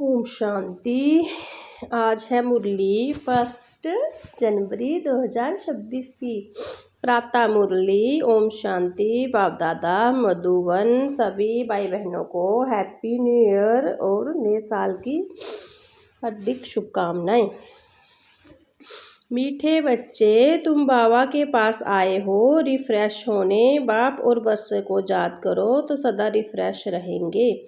ओम शांति। आज है मुरली 1 जनवरी 2026 की प्रातः मुरली। ओम शांति। बाप दादा मधुबन सभी भाई बहनों को हैप्पी न्यू ईयर और नए साल की हार्दिक शुभकामनाएं। मीठे बच्चे, तुम बाबा के पास आए हो रिफ्रेश होने। बाप और बच्चे को याद करो तो सदा रिफ्रेश रहेंगे।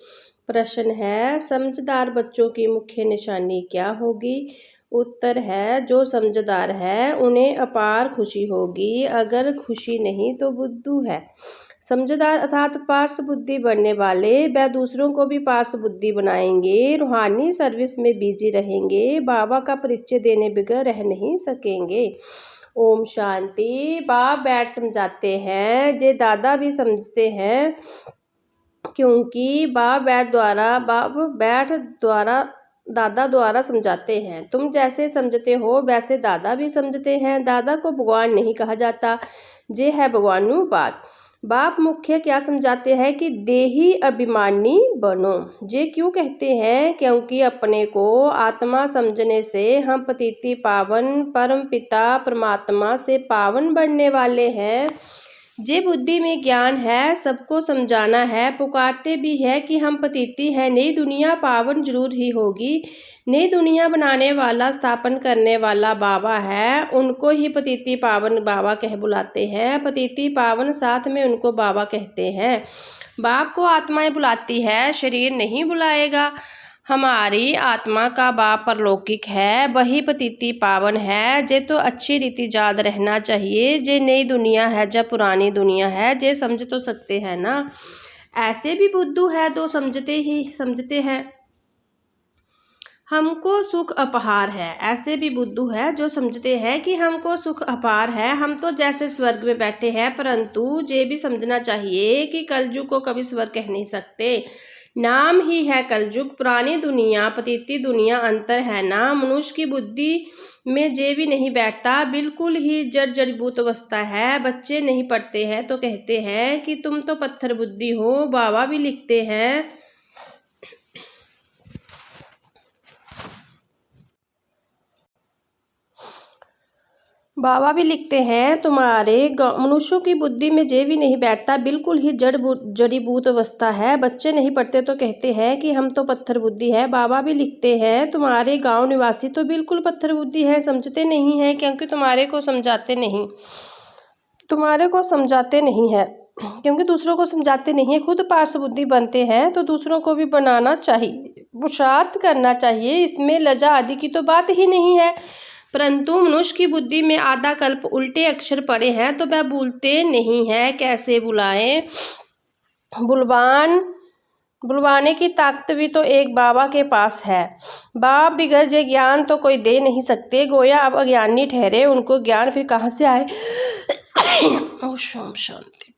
प्रश्न है, समझदार बच्चों की मुख्य निशानी क्या होगी? उत्तर है, जो समझदार है उन्हें अपार खुशी होगी। अगर खुशी नहीं तो बुद्धू है। समझदार अर्थात पार्श्व बुद्धि बनने वाले वह दूसरों को भी पार्श्व बुद्धि बनाएंगे। रूहानी सर्विस में बिजी रहेंगे। बाबा का परिचय देने बगैर रह नहीं सकेंगे। ओम शांति। बाप बैठ समझाते हैं, जे दादा भी समझते हैं, क्योंकि बाप बैठ द्वारा दादा द्वारा समझाते हैं। तुम जैसे समझते हो वैसे दादा भी समझते हैं। दादा को भगवान नहीं कहा जाता, जे है भगवानु बात। बाप मुख्य क्या समझाते हैं कि देही अभिमानी बनो। जे क्यों कहते हैं? क्योंकि अपने को आत्मा समझने से हम पतिति पावन परम पिता परमात्मा से पावन बनने वाले हैं। जे बुद्धि में ज्ञान है, सबको समझाना है, पुकारते भी है कि हम पतिति हैं। नई दुनिया पावन जरूर ही होगी। नई दुनिया बनाने वाला स्थापन करने वाला बाबा है, उनको ही पतिति पावन बाबा कह बुलाते हैं। पतिति पावन साथ में उनको बाबा कहते हैं। बाप को आत्माएं बुलाती है, शरीर नहीं बुलाएगा। हमारी आत्मा का बाप परलौकिक है, वही पतिति पावन है। जे तो अच्छी रीति याद रहना चाहिए। जे नई दुनिया है जब पुरानी दुनिया है, जे समझ तो सकते हैं ना। ऐसे भी बुद्धू है तो समझते हैं हमको सुख अपहार है। ऐसे भी बुद्धू है जो समझते हैं कि हमको सुख अपार है। हम तो जैसे स्वर्ग में बैठे हैं, परंतु ये भी समझना चाहिए कि कलयुग को कभी स्वर्ग कह नहीं सकते। नाम ही है कलयुग। पुरानी दुनिया पतिति दुनिया अंतर है ना। मनुष्य की बुद्धि में जे भी नहीं बैठता, बिल्कुल ही जड़ीबूत अवस्था है। बच्चे नहीं पढ़ते हैं तो कहते हैं कि तुम तो पत्थर बुद्धि हो। बाबा भी लिखते हैं, तुम्हारे मनुष्यों की बुद्धि में जे भी नहीं बैठता, बिल्कुल ही जड़ीबूत अवस्था है। बच्चे नहीं पढ़ते तो कहते हैं कि हम तो पत्थर बुद्धि है। बाबा भी लिखते हैं, तुम्हारे गांव निवासी तो बिल्कुल पत्थर बुद्धि है, समझते नहीं है, क्योंकि तुम्हारे को समझाते नहीं है, क्योंकि दूसरों को समझाते नहीं है। खुद पार्श्व बुद्धि बनते हैं तो दूसरों को भी बनाना चाहिए, पुरुषार्थ करना चाहिए। इसमें लज्जा आदि की तो बात ही नहीं है। परंतु मनुष्य की बुद्धि में आधा कल्प उल्टे अक्षर पड़े हैं तो वह भूलते नहीं है। कैसे बुलाएं? बुलवाने की ताकत भी तो एक बाबा के पास है। बाप बिगड़ जे ज्ञान तो कोई दे नहीं सकते। गोया अब अज्ञानी ठहरे, उनको ज्ञान फिर कहाँ से आए? ओम शांति।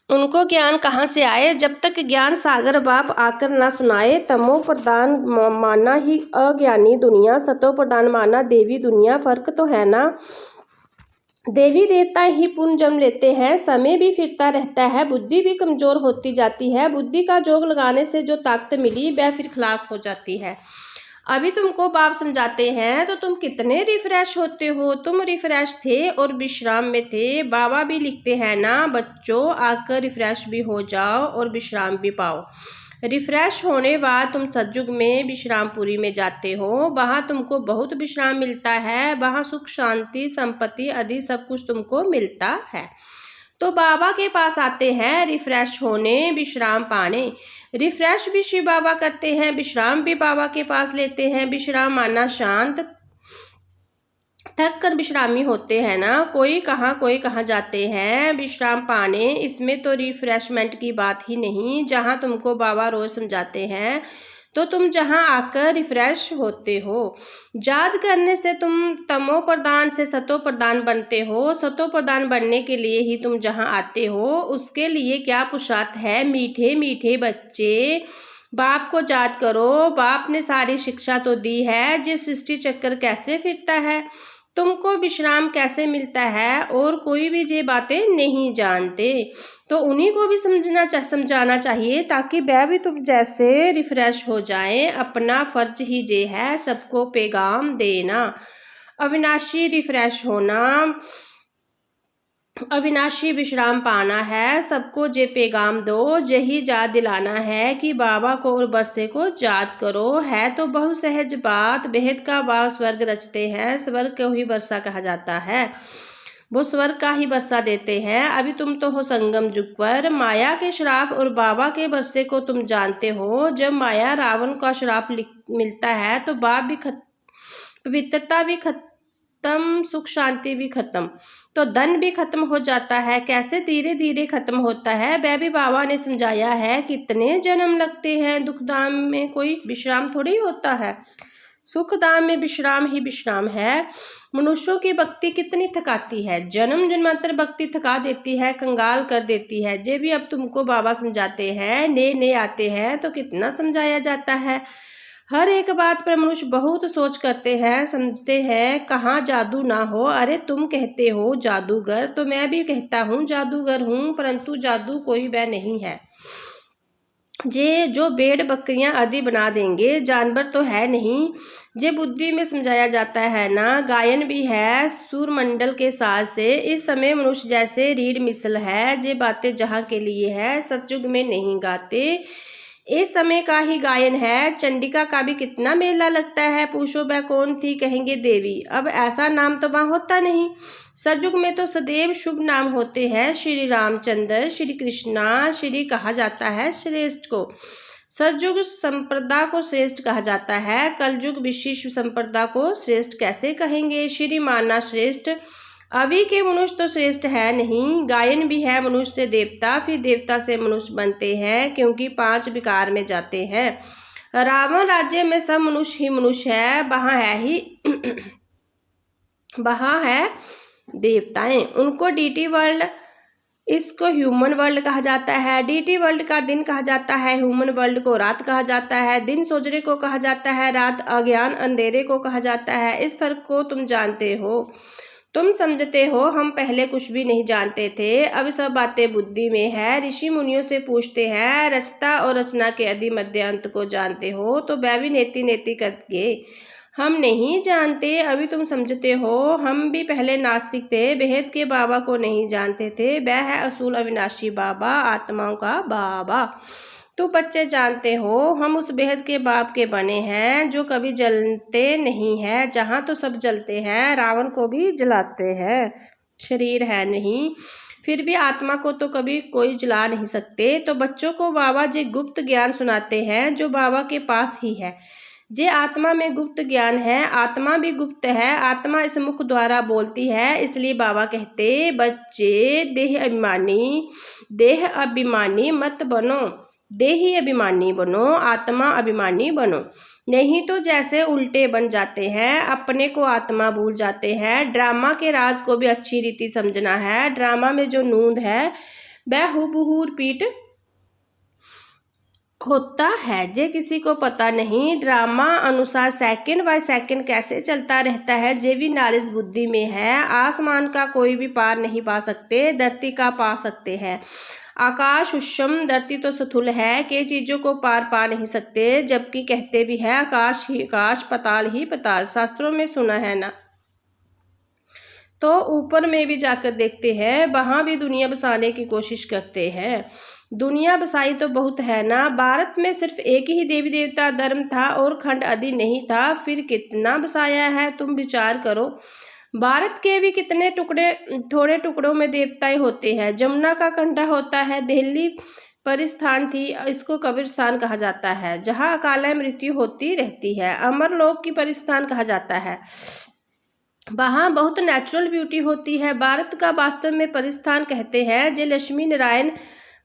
उनको ज्ञान कहाँ से आए? जब तक ज्ञान सागर बाप आकर ना सुनाए। तमो प्रधान माना ही अज्ञानी दुनिया, सतो प्रधान माना देवी दुनिया। फर्क तो है ना। देवी देवता ही पुण्य जन्म लेते हैं, समय भी फिरता रहता है, बुद्धि भी कमजोर होती जाती है। बुद्धि का जोग लगाने से जो ताकत मिली वह फिर खलास हो जाती है। अभी तुमको बाप समझाते हैं तो तुम कितने रिफ्रेश होते हो। तुम रिफ्रेश थे और विश्राम में थे। बाबा भी लिखते हैं ना, बच्चों आकर रिफ्रेश भी हो जाओ और विश्राम भी पाओ। रिफ्रेश होने बाद तुम सतयुग में विश्रामपुरी में जाते हो। वहाँ तुमको बहुत विश्राम मिलता है। वहाँ सुख शांति संपत्ति आदि सब कुछ तुमको मिलता है। तो बाबा के पास आते हैं रिफ्रेश होने, विश्राम पाने। रिफ्रेश भी शिव बाबा करते हैं, विश्राम भी बाबा के पास लेते हैं। विश्राम माना शांत, थक कर विश्रामी होते हैं ना। कोई कहाँ जाते हैं विश्राम पाने। इसमें तो रिफ्रेशमेंट की बात ही नहीं। जहाँ तुमको बाबा रोज समझाते हैं तो तुम जहाँ आकर रिफ्रेश होते हो। याद करने से तुम तमो प्रधान से सतो प्रधान बनते हो। सतो प्रधान बनने के लिए ही तुम जहाँ आते हो। उसके लिए क्या पुरुषार्थ है? मीठे मीठे बच्चे, बाप को याद करो। बाप ने सारी शिक्षा तो दी है, जिस सृष्टि चक्कर कैसे फिरता है, तुमको विश्राम कैसे मिलता है और कोई भी ये बातें नहीं जानते। तो उन्हीं को भी समझाना चाहिए ताकि वह भी तुम जैसे रिफ्रेश हो जाएं। अपना फर्ज ही ये है सबको पैगाम देना। अविनाशी रिफ्रेश होना, अविनाशी विश्राम पाना है। सबको जे पैगाम दो, यही याद दिलाना है कि बाबा को और बरसे को याद करो। है तो बहुत सहज बात, बेहद का बाप स्वर्ग रचते हैं, स्वर्ग को ही वर्षा कहा जाता है, वो स्वर्ग का ही वर्षा देते हैं। अभी तुम तो हो संगम युग पर, माया के श्राप और बाबा के वर्षे को तुम जानते हो। जब माया रावण का श्राप मिलता है तो बाप भी पवित्रता भी खत्म, सुख शांति भी खत्म, तो धन भी खत्म हो जाता है। कैसे धीरे धीरे खत्म होता है वह भी बाबा ने समझाया है। कितने जन्म लगते हैं, दुखधाम में कोई विश्राम थोड़ी होता है, सुखधाम में विश्राम ही विश्राम है। मनुष्यों की भक्ति कितनी थकाती है, जन्म जन्मांतर भक्ति थका देती है, कंगाल कर देती है। ये भी अब तुमको बाबा समझाते हैं। नए नए आते हैं तो कितना समझाया जाता है। हर एक बात पर मनुष्य बहुत सोच करते हैं, समझते हैं कहाँ जादू ना हो। अरे तुम कहते हो जादूगर, तो मैं भी कहता हूँ जादूगर हूँ, परंतु जादू कोई वह नहीं है जे जो भेड़ बकरियां आदि बना देंगे, जानवर तो है नहीं। जे बुद्धि में समझाया जाता है ना। गायन भी है सूरमंडल के साथ से। इस समय मनुष्य जैसे रीढ़ मिसल है, जे बातें जहाँ के लिए है सतयुग में नहीं गाते। इस समय का ही गायन है। चंडिका का भी कितना मेला लगता है। पूछो वह कौन थी, कहेंगे देवी। अब ऐसा नाम तो वहाँ होता नहीं। सतयुग में तो सदैव शुभ नाम होते हैं। श्री रामचंद्र, श्री कृष्णा, श्री कहा जाता है श्रेष्ठ को। सतयुग संप्रदा को श्रेष्ठ कहा जाता है। कलयुग विशिष्ट संप्रदा को श्रेष्ठ कैसे कहेंगे। श्री माना श्रेष्ठ। अभी के मनुष्य तो श्रेष्ठ है नहीं। गायन भी है मनुष्य से देवता, फिर देवता से मनुष्य बनते हैं, क्योंकि 5 विकार में जाते हैं। रावण राज्य में सब मनुष्य ही मनुष्य है, वहाँ है ही वहाँ है देवताएं। उनको डीटी वर्ल्ड, इसको ह्यूमन वर्ल्ड कहा जाता है। डीटी वर्ल्ड का दिन कहा जाता है, ह्यूमन वर्ल्ड को रात कहा जाता है। दिन सोजरे को कहा जाता है, रात अज्ञान अंधेरे को कहा जाता है। इस फर्क को तुम जानते हो, तुम समझते हो। हम पहले कुछ भी नहीं जानते थे, अब सब बातें बुद्धि में है। ऋषि मुनियों से पूछते हैं, रचता और रचना के आदि मध्य अंत को जानते हो, तो वह भी नेति नेति करके हम नहीं जानते। अभी तुम समझते हो। हम भी पहले नास्तिक थे, बेहद के बाबा को नहीं जानते थे। वह है असूल अविनाशी बाबा, आत्माओं का बाबा। तो बच्चे जानते हो, हम उस बेहद के बाप के बने हैं जो कभी जलते नहीं है। जहाँ तो सब जलते हैं, रावण को भी जलाते हैं, शरीर है नहीं, फिर भी आत्मा को तो कभी कोई जला नहीं सकते। तो बच्चों को बाबा जी गुप्त ज्ञान सुनाते हैं जो बाबा के पास ही है। जे आत्मा में गुप्त ज्ञान है, आत्मा भी गुप्त है। आत्मा इस मुख द्वारा बोलती है, इसलिए बाबा कहते बच्चे देह अभिमानी मत बनो, देही अभिमानी बनो, आत्मा अभिमानी बनो। नहीं तो जैसे उल्टे बन जाते हैं, अपने को आत्मा भूल जाते हैं। ड्रामा के राज को भी अच्छी रीति समझना है। ड्रामा में जो नूंद है वह हुबहू रिपीट होता है, जे किसी को पता नहीं। ड्रामा अनुसार सेकंड बाय सेकंड कैसे चलता रहता है, जे भी नॉलेज बुद्धि में है। आसमान का कोई भी पार नहीं पा सकते, धरती का पा सकते हैं। आकाश उष्म, धरती तो स्थूल है, कई चीजों को पार पा नहीं सकते, जबकि कहते भी है आकाश ही आकाश, पताल ही पताल। शास्त्रों में सुना है ना। तो ऊपर में भी जाकर देखते हैं, वहाँ भी दुनिया बसाने की कोशिश करते हैं। दुनिया बसाई तो बहुत है ना। भारत में सिर्फ एक ही देवी देवता धर्म था और खंड आदि नहीं था, फिर कितना बसाया है तुम विचार करो। भारत के भी कितने टुकड़े, थोड़े टुकड़ों में देवताएं होते हैं। जमुना का कंठा होता है, दिल्ली परिस्थान थी, इसको कब्रिस्तान कहा जाता है, जहाँ अकाल मृत्यु होती रहती है। अमरलोक की परिस्थान कहा जाता है, वहाँ बहुत नेचुरल ब्यूटी होती है। भारत का वास्तव में परिस्थान कहते हैं, जे लक्ष्मी नारायण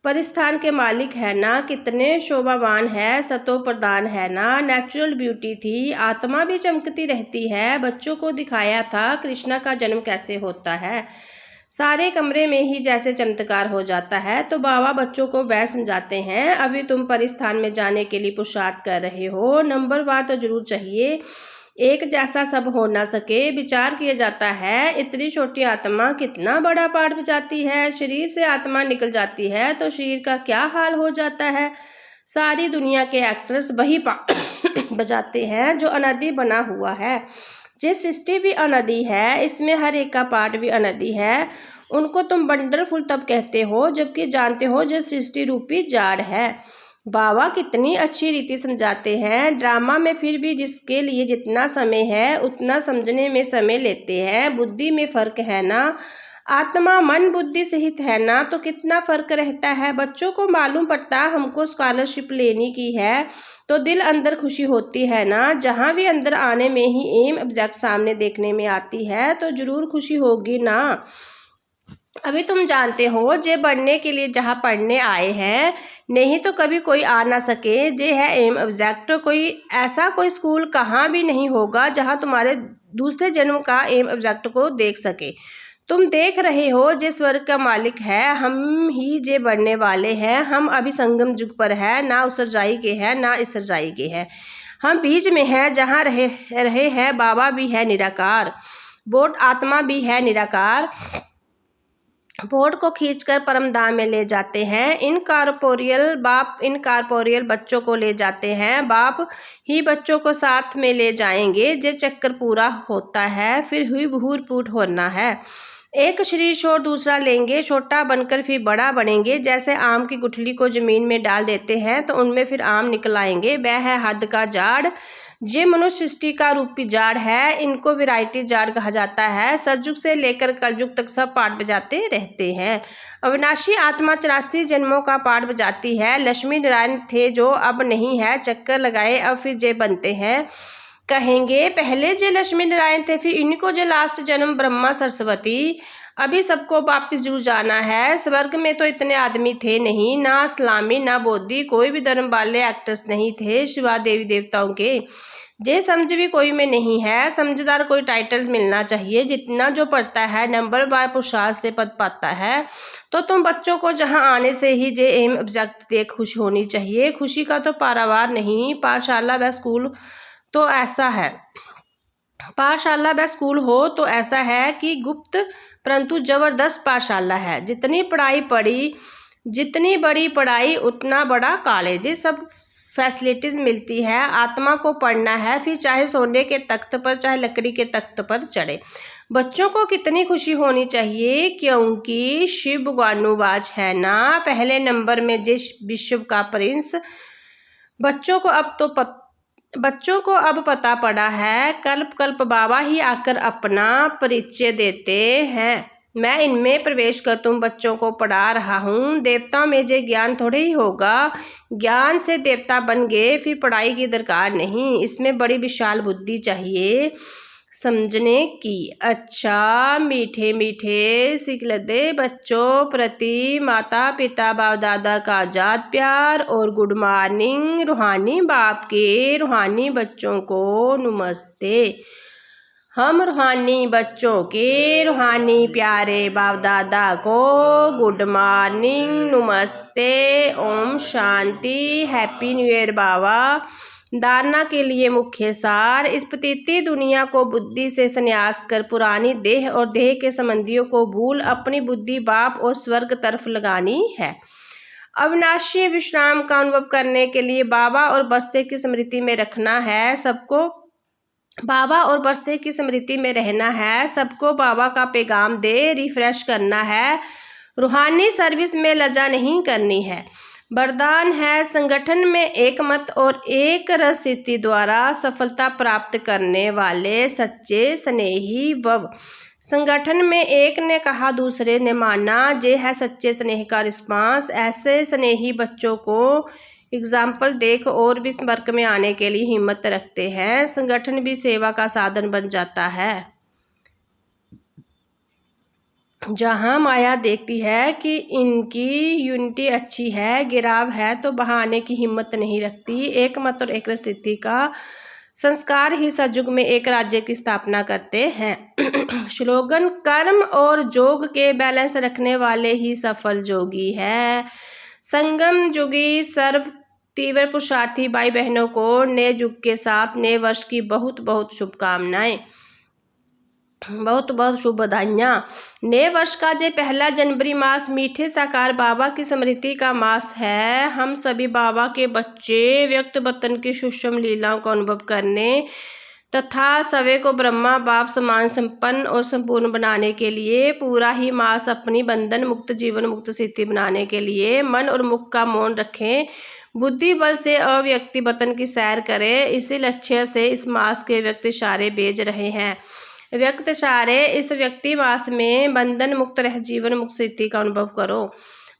परिस्थान के मालिक है ना। कितने शोभावान है, सतो प्रदान है ना। नेचुरल ब्यूटी थी, आत्मा भी चमकती रहती है। बच्चों को दिखाया था कृष्णा का जन्म कैसे होता है। सारे कमरे में ही जैसे चमत्कार हो जाता है। तो बाबा बच्चों को बैठ समझाते हैं, अभी तुम परिस्थान में जाने के लिए पुरुषार्थ कर रहे हो, नंबरवार तो जरूर चाहिए, एक जैसा सब हो ना सके। विचार किया जाता है, इतनी छोटी आत्मा कितना बड़ा पाठ बजाती है। शरीर से आत्मा निकल जाती है तो शरीर का क्या हाल हो जाता है। सारी दुनिया के एक्टर्स वही बजाते हैं जो अनादि बना हुआ है। ये सृष्टि भी अनादि है, इसमें हर एक का पार्ट भी अनादि है। उनको तुम वंडरफुल तब कहते हो जबकि जानते हो जो सृष्टि रूपी जाड़ है। बाबा कितनी अच्छी रीति समझाते हैं। ड्रामा में फिर भी जिसके लिए जितना समय है उतना समझने में समय लेते हैं। बुद्धि में फर्क है ना, आत्मा मन बुद्धि सहित है ना, तो कितना फर्क रहता है। बच्चों को मालूम पड़ता हमको स्कॉलरशिप लेने की है तो दिल अंदर खुशी होती है ना। जहाँ भी अंदर आने में ही एम ऑब्जेक्ट सामने देखने में आती है तो जरूर खुशी होगी ना। अभी तुम जानते हो जे बढ़ने के लिए जहाँ पढ़ने आए हैं, नहीं तो कभी कोई आ ना सके। जे है एम ऑब्जेक्ट, कोई ऐसा कोई स्कूल कहाँ भी नहीं होगा जहाँ तुम्हारे दूसरे जन्म का एम ऑब्जेक्ट को देख सके। तुम देख रहे हो जे स्वर्ग का मालिक है, हम ही जे बढ़ने वाले हैं। हम अभी संगम युग पर है, ना उस सच्चाई के है ना इस सच्चाई के है। हम बीच में है जहाँ रहे हैं। बाबा भी है निराकार, बोट आत्मा भी है निराकार। बोट को खींचकर परमधाम में ले जाते हैं। इनकॉर्पोरियल बाप इनकॉर्पोरियल बच्चों को ले जाते हैं, बाप ही बच्चों को साथ में ले जाएंगे। जे चक्कर पूरा होता है फिर हुई भूर फूट होना है। एक शरीर छोड़ दूसरा लेंगे, छोटा बनकर फिर बड़ा बनेंगे। जैसे आम की गुठली को जमीन में डाल देते हैं तो उनमें फिर आम निकल आएंगे। वह है हद का जाड़। ये मनुष्य सृष्टि का रूपी जाड़ है। इनको वैरायटी जाड़ कहा जाता है। सतयुग से लेकर कलयुग तक सब पाठ बजाते रहते हैं। अविनाशी आत्मा 84 जन्मों का पाठ बजाती है। लक्ष्मी नारायण थे जो अब नहीं है, चक्कर लगाए अब फिर जे बनते हैं। कहेंगे पहले जे लक्ष्मी नारायण थे, फिर इनको जो लास्ट जन्म ब्रह्मा सरस्वती। अभी सबको वापिस जरूर जाना है। स्वर्ग में तो इतने आदमी थे नहीं, ना इस्लामी ना बौद्धि, कोई भी धर्म वाले एक्टर्स नहीं थे शिवा देवी देवताओं के। जे समझ भी कोई में नहीं है। समझदार कोई टाइटल मिलना चाहिए। जितना जो पढ़ता है नंबर बार पुरुषार्थ से पद पाता है। तो तुम बच्चों को जहां आने से ही जे एम ऑब्जेक्ट देख खुशी होनी चाहिए। खुशी का तो पारावार नहीं। पाठशाला व स्कूल तो ऐसा है, पाठशाला व स्कूल हो तो ऐसा है कि गुप्त परंतु जबरदस्त पाठशाला है। जितनी पढ़ाई पढ़ी, जितनी बड़ी पढ़ाई उतना बड़ा कॉलेज। ये सब फैसिलिटीज मिलती है। आत्मा को पढ़ना है फिर चाहे सोने के तख्त पर चाहे लकड़ी के तख्त पर चढ़े। बच्चों को कितनी खुशी होनी चाहिए क्योंकि शिव गानुबाज है ना, पहले नंबर में जिस विश्व का प्रिंस। बच्चों को अब पता पड़ा है, कल्प कल्प बाबा ही आकर अपना परिचय देते हैं। मैं इनमें प्रवेश कर तुम बच्चों को पढ़ा रहा हूँ। देवताओं में जे ज्ञान थोड़े ही होगा, ज्ञान से देवता बन गए फिर पढ़ाई की दरकार नहीं। इसमें बड़ी विशाल बुद्धि चाहिए समझने की। अच्छा मीठे मीठे सिकलदे बच्चों प्रति माता पिता बाप दादा का आजाद प्यार और गुड मॉर्निंग। रूहानी बाप के रूहानी बच्चों को नमस्ते। हम रूहानी बच्चों के रूहानी प्यारे बाप दादा को गुड मॉर्निंग नमस्ते। Om Shanti. Happy new year बाबा। धारणा के लिए मुख्य सार। इस पतिती दुनिया को बुद्धि से संन्यास कर पुरानी देह और देह के संबंधियों को भूल अपनी बुद्धि बाप और स्वर्ग तरफ लगानी है। अविनाशी विश्राम का अनुभव करने के लिए बाबा और बरसे की स्मृति में रखना है सबको। बाबा और बरसे की स्मृति में रहना है सबको। बाबा का पैगाम दे रिफ्रेश करना है। रूहानी सर्विस में लजा नहीं करनी है। वरदान है संगठन में एक मत और एक रस स्थिति द्वारा सफलता प्राप्त करने वाले सच्चे स्नेही वव। संगठन में एक ने कहा दूसरे ने माना, जे है सच्चे स्नेह का रिस्पांस। ऐसे स्नेही बच्चों को एग्जाम्पल देख और भी संपर्क में आने के लिए हिम्मत रखते हैं। संगठन भी सेवा का साधन बन जाता है। जहाँ माया देखती है कि इनकी यूनिटी अच्छी है, गिराव है, तो बहाने की हिम्मत नहीं रखती। एक मत और एक स्थिति का संस्कार ही सतयुग में एक राज्य की स्थापना करते हैं। स्लोगन, कर्म और योग के बैलेंस रखने वाले ही सफल योगी है। संगम युगी सर्व तीव्र पुरुषार्थी भाई बहनों को नए युग के साथ नए वर्ष की बहुत बहुत शुभकामनाएं, बहुत बहुत शुभ बधाइयाँ। नए वर्ष का जो 1 जनवरी मास मीठे साकार बाबा की स्मृति का मास है। हम सभी बाबा के बच्चे व्यक्त वतन की सूक्ष्म लीलाओं को अनुभव करने तथा सवे को ब्रह्मा बाप समान संपन्न और संपूर्ण बनाने के लिए पूरा ही मास अपनी बंधन मुक्त जीवन मुक्त स्थिति बनाने के लिए मन और मुख का मौन रखें, बुद्धि बल से अव्यक्ति वतन की सैर करें। इसी लक्ष्य से इस मास के व्यक्त इशारे भेज रहे हैं। व्यक्त इशारे इस व्यक्ति मास में बंधन मुक्त रह जीवन मुक्त स्थिति का अनुभव करो।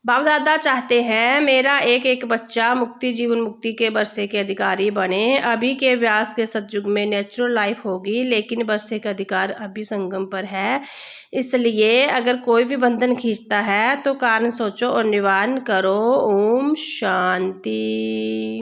बाप दादा चाहते हैं मेरा एक एक बच्चा मुक्ति जीवन मुक्ति के बरसे के अधिकारी बने। अभी के व्यास के सतयुग में नेचुरल लाइफ होगी, लेकिन बरसे का अधिकार अभी संगम पर है। इसलिए अगर कोई भी बंधन खींचता है तो कारण सोचो और निवारण करो। ओम शांति।